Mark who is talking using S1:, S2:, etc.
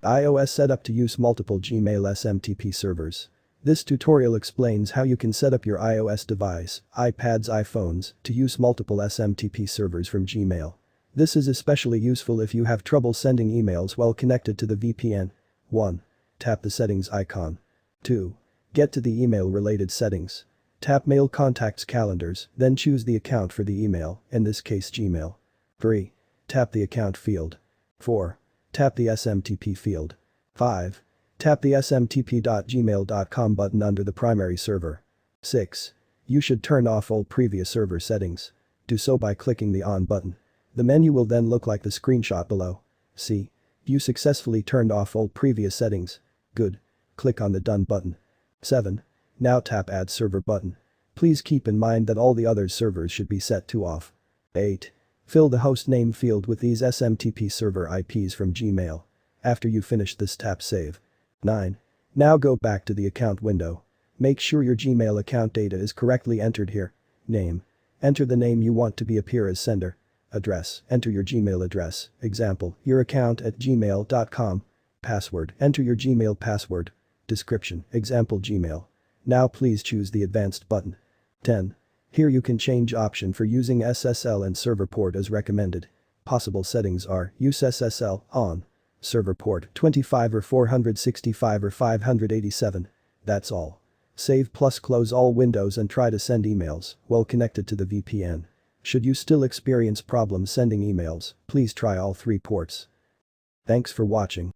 S1: iOS setup to use multiple Gmail SMTP servers. This tutorial explains how you can set up your iOS device, iPads, iPhones, to use multiple SMTP servers from Gmail. This is especially useful if you have trouble sending emails while connected to the VPN. 1. Tap the settings icon. 2. Get to the email-related settings. Tap Mail Contacts Calendars, then choose the account for the email, in this case Gmail. 3. Tap the account field. 4. Tap the SMTP field. 5. Tap the smtp.gmail.com button under the primary server. 6. You should turn off all previous server settings. Do so by clicking the On button. The menu will then look like the screenshot below. See? You successfully turned off all previous settings. Good. Click on the Done button. 7. Now tap Add Server button. Please keep in mind that all the other servers should be set to off. 8. Fill the host name field with these SMTP server IPs from Gmail. After you finish this, tap Save. 9. Now go back to the account window. Make sure your Gmail account data is correctly entered here. Name. Enter the name you want to appear as sender. Address. Enter your Gmail address. Example, your account at gmail.com. Password. Enter your Gmail password. Description. Example Gmail. Now please choose the Advanced button. 10. Here you can change option for using SSL and server port as recommended. Possible settings are use SSL on, server port 25 or 465 or 587. That's all. Save plus close all windows and try to send emails while connected to the VPN. Should you still experience problems sending emails, please try all 3 ports. Thanks for watching.